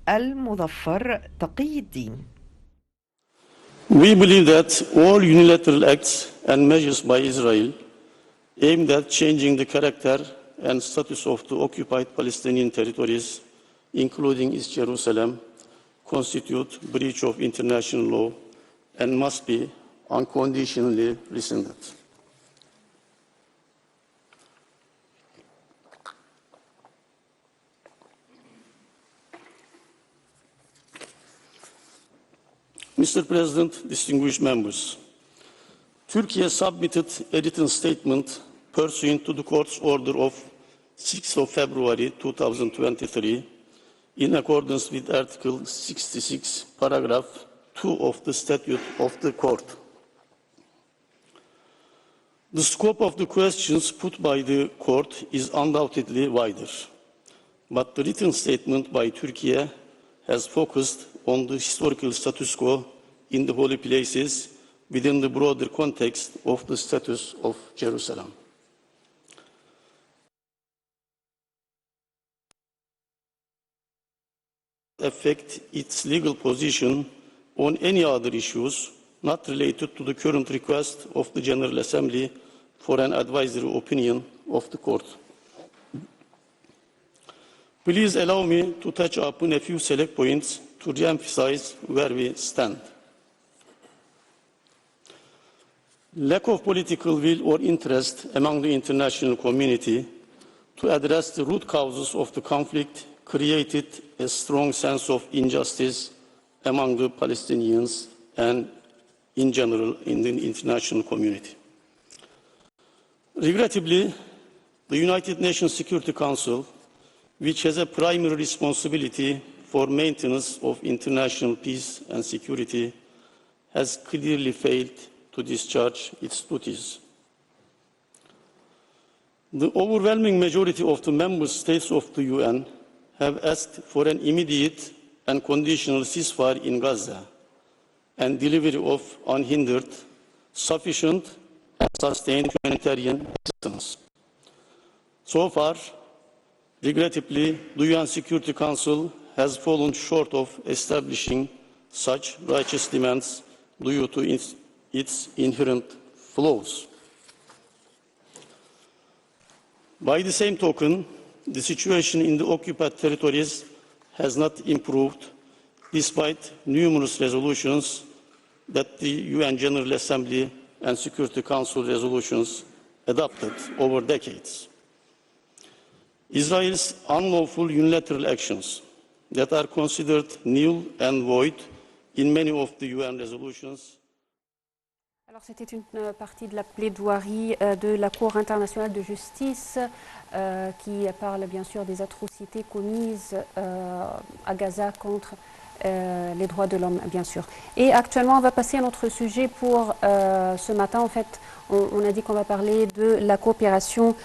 المظفر تقي الدين. We believe that all unilateral acts and measures by Israel aimed at changing the character and status of the occupied Palestinian territories, including East Jerusalem, constitute breach of international law and must be unconditionally rescinded. Mr. President, distinguished members, Turkey submitted a written statement pursuant to the court's order of 6th of February 2023 in accordance with Article 66, paragraph 2 of the statute of the court. The scope of the questions put by the court is undoubtedly wider, but the written statement by Turkey has focused on the historical status quo in the holy places within the broader context of the status of Jerusalem. Affect its legal position on any other issues not related to the current request of the General Assembly for an advisory opinion of the court. Please allow me to touch upon a few select points to re-emphasize where we stand. Lack of political will or interest among the international community to address the root causes of the conflict created a strong sense of injustice among the Palestinians and in general in the international community. Regrettably, the United Nations Security Council, which has a primary responsibility for maintenance of international peace and security, has clearly failed to discharge its duties. The overwhelming majority of the member states of the UN have asked for an immediate and conditional ceasefire in Gaza and delivery of unhindered, sufficient and sustained humanitarian assistance. So far, regrettably, the UN Security Council has fallen short of establishing such righteous demands due to its inherent flaws. By the same token, the situation in the occupied territories has not improved despite numerous resolutions that the UN General Assembly and Security Council resolutions adopted over decades. Israel's unlawful unilateral actions that are considered null and void in many of the UN resolutions. Alors c'était une partie de la plaidoirie de la Cour internationale de justice qui parle bien sûr des atrocités commises à Gaza contre les droits de l'homme, bien sûr. Et actuellement, on va passer à notre sujet pour ce matin. En fait, on a dit qu'on va parler de la coopération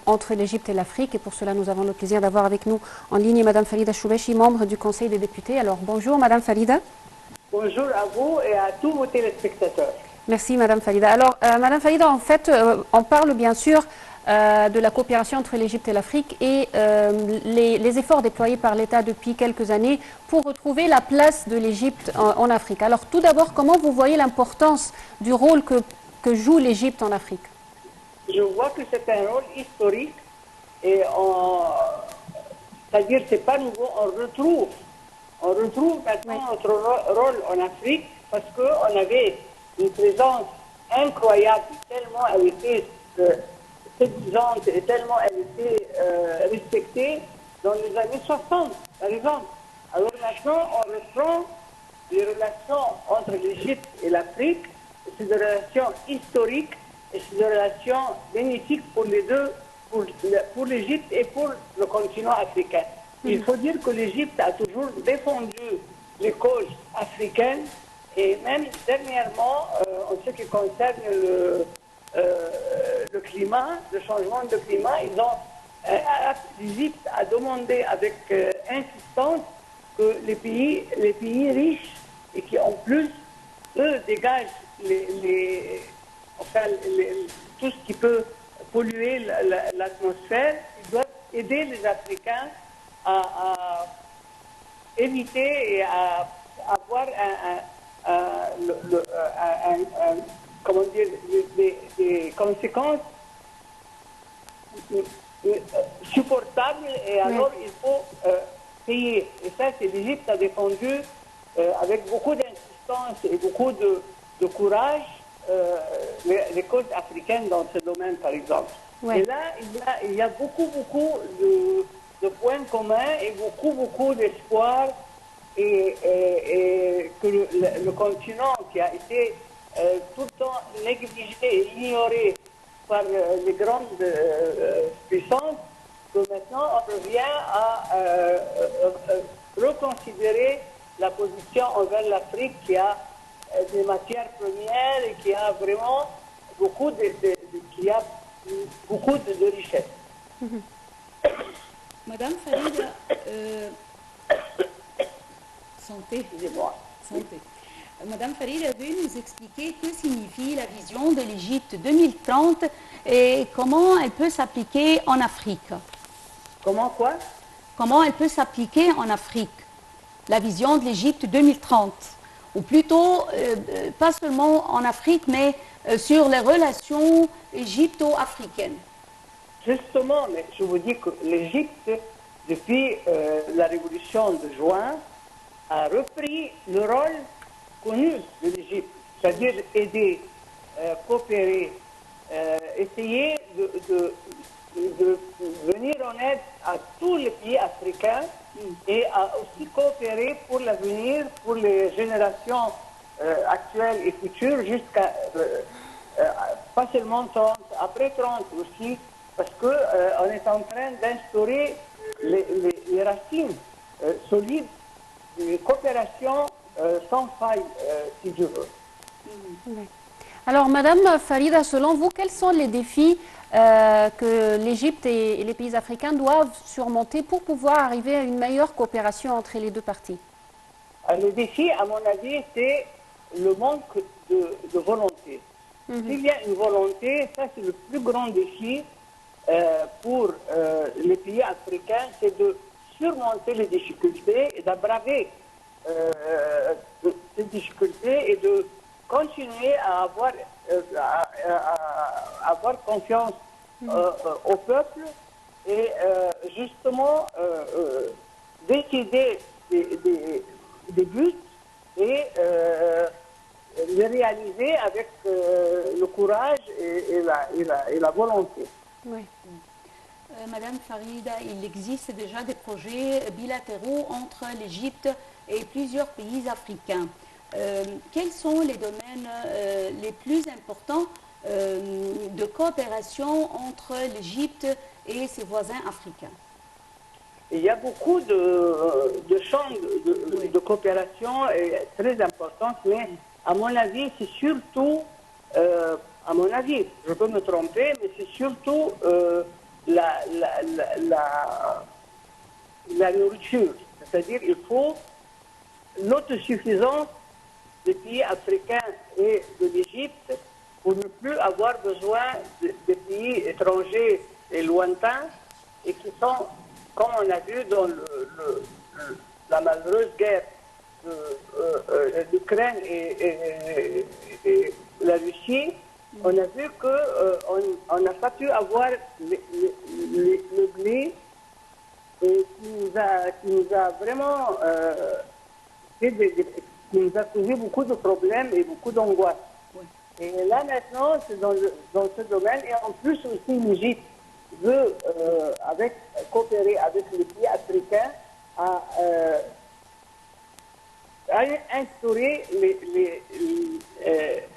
entre l'Égypte et l'Afrique. Et pour cela, nous avons le plaisir d'avoir avec nous en ligne Madame Farida Choubechi, membre du Conseil des députés. Alors, bonjour Madame Farida. Bonjour à vous et à tous vos téléspectateurs. Merci Madame Farida. Alors, Madame Farida, en fait, on parle bien sûr de la coopération entre l'Égypte et l'Afrique et les efforts déployés par l'État depuis quelques années pour retrouver la place de l'Égypte en Afrique. Alors tout d'abord, comment vous voyez l'importance du rôle que joue l'Égypte en Afrique? Je vois que c'est un rôle historique et c'est-à-dire c'est pas nouveau, on retrouve maintenant notre rôle en Afrique parce qu'on avait une présence incroyable, tellement elle était séduisante et tellement elle était respectée dans les années 60, par exemple. Alors maintenant, on reprend les relations entre l'Égypte et l'Afrique. C'est des relations historiques et c'est des relations bénéfiques pour les deux, pour l'Égypte et pour le continent africain. Il faut dire que l'Égypte a toujours défendu les causes africaines et même dernièrement, en ce qui concerne le climat, le changement de climat, l'Égypte a demandé avec insistance que les pays riches et qui en plus, eux, dégagent tout ce qui peut polluer l'atmosphère, ils doivent aider les Africains à éviter et à avoir comment dire, des conséquences supportables et alors il faut payer. Et ça, c'est l'Égypte a défendu avec beaucoup d'insistance et beaucoup de courage les causes africaines dans ce domaine, par exemple. Ouais. Et là, il y a beaucoup de points communs et beaucoup d'espoir et que le continent qui a été tout le temps négligé et ignoré par les grandes puissances, que maintenant on revient à reconsidérer la position envers l'Afrique qui a des matières premières et qui a vraiment beaucoup de richesses. Madame Farida, santé. Excusez-moi. Santé. Madame Farida, veuillez nous expliquer que signifie la vision de l'Égypte 2030 et comment elle peut s'appliquer en Afrique. Comment quoi? Comment elle peut s'appliquer en Afrique, la vision de l'Égypte 2030, ou plutôt pas seulement en Afrique, mais sur les relations égypto-africaines. Justement, mais je vous dis que l'Égypte, depuis la révolution de juin, a repris le rôle connu de l'Égypte, c'est-à-dire aider, coopérer, essayer de venir en aide à tous les pays africains et à aussi coopérer pour l'avenir, pour les générations actuelles et futures, jusqu'à pas seulement 30, après 30 aussi, parce qu'on est en train d'instaurer les racines solides d'une coopération sans faille, si je veux. Ouais. Alors, Madame Farida, selon vous, quels sont les défis que l'Égypte et les pays africains doivent surmonter pour pouvoir arriver à une meilleure coopération entre les deux parties? Le défi, à mon avis, c'est le manque de volonté. S'il y a une volonté, ça c'est le plus grand défi pour les pays africains, c'est de surmonter les difficultés et d'aggraver ces difficultés et de continuer à avoir confiance au peuple et justement décider des buts et les réaliser avec le courage et la volonté. Oui. Madame Farida, il existe déjà des projets bilatéraux entre l'Égypte et plusieurs pays africains. Quels sont les domaines les plus importants de coopération entre l'Égypte et ses voisins africains? Il y a beaucoup de champs de coopération très importants, mais à mon avis, c'est surtout, à mon avis, je peux me tromper, mais c'est surtout la nourriture. C'est-à-dire il faut l'autosuffisance des pays africains et de l'Égypte pour ne plus avoir besoin des pays étrangers et lointains et qui sont, comme on a vu dans la malheureuse guerre d'Ukraine et la Russie, on a vu qu'on n'a pas pu avoir le blé et qui nous a vraiment qui nous a causé beaucoup de problèmes et beaucoup d'angoisse. Oui. Et là maintenant, c'est dans ce domaine, et en plus aussi l'Égypte veut coopérer avec les pays africains à instaurer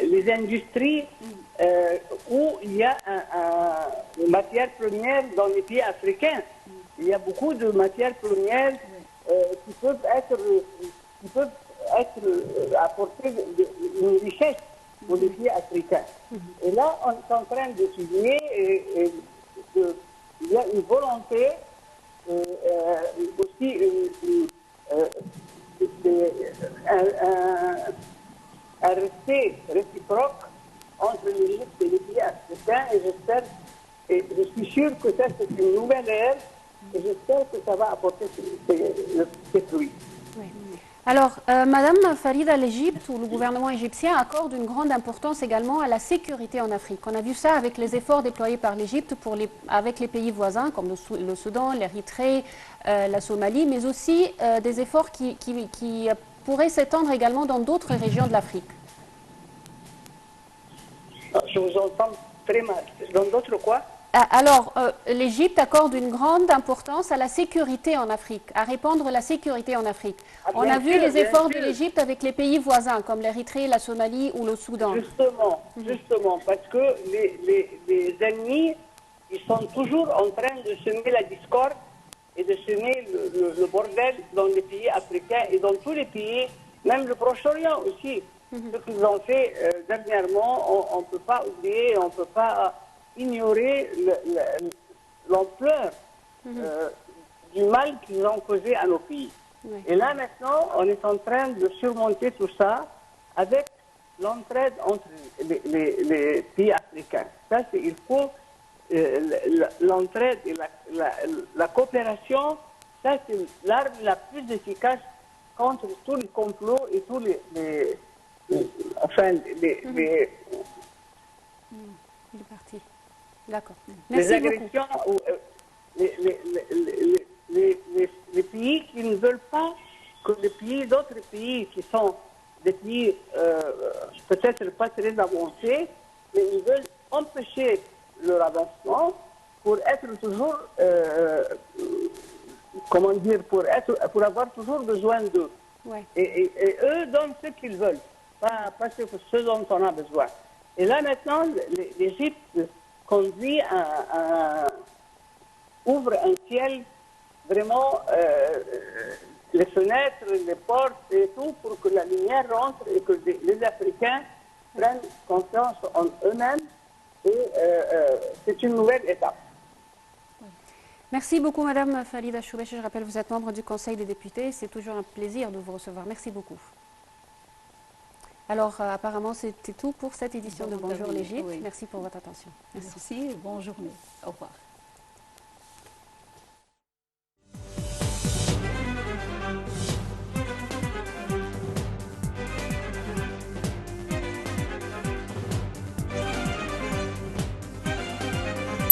les industries où il y a une matière première dans les pays africains. Il y a beaucoup de matières premières qui peuvent apporter une richesse pour les pays africains. Et là, on est en train d'étudier et il y a une volonté aussi un respect réciproque entre l'Égypte et les pays africains, et j'espère, et je suis sûr que ça c'est une nouvelle ère Et j'espère que ça va apporter ses fruits. Oui. Alors, Madame Farida, l'Égypte ou le gouvernement égyptien accorde une grande importance également à la sécurité en Afrique. On a vu ça avec les efforts déployés par l'Égypte avec les pays voisins comme le Soudan, l'Érythrée, la Somalie, mais aussi des efforts qui pourraient s'étendre également dans d'autres régions de l'Afrique. Je vous entends très mal. Dans d'autres quoi? Alors, l'Égypte accorde une grande importance à la sécurité en Afrique, à répandre la sécurité en Afrique. On a vu les efforts de l'Égypte avec les pays voisins, comme l'Érythrée, la Somalie ou le Soudan. Justement, parce que les ennemis, ils sont toujours en train de semer la discorde et de semer le bordel dans les pays africains et dans tous les pays, même le Proche-Orient aussi. Ce qu'ils ont fait dernièrement, on ne peut pas oublier, on ne peut pas ignorer l'ampleur du mal qu'ils ont causé à nos pays. Oui. Et là maintenant, on est en train de surmonter tout ça avec l'entraide entre les pays africains. Ça, il faut l'entraide et la coopération, ça c'est l'arme la plus efficace contre tous les complots et tous les partis. D'accord. Les agressions, les pays qui ne veulent pas que d'autres pays qui sont des pays peut-être pas très avancés, mais ils veulent empêcher leur avancement pour être toujours, pour avoir toujours besoin d'eux. Ouais. Et eux donnent ce qu'ils veulent, pas ce dont on a besoin. Et là maintenant, l'Égypte ouvre un ciel vraiment, les fenêtres, les portes et tout, pour que la lumière rentre et que les Africains prennent confiance en eux-mêmes. Et c'est une nouvelle étape. Merci beaucoup, Madame Farida Choubeche. Je rappelle, vous êtes membre du Conseil des députés. C'est toujours un plaisir de vous recevoir. Merci beaucoup. Alors, apparemment, c'était tout pour cette édition de Bonjour l'Égypte. Oui. Merci pour votre attention. Merci, bonne journée. Au revoir.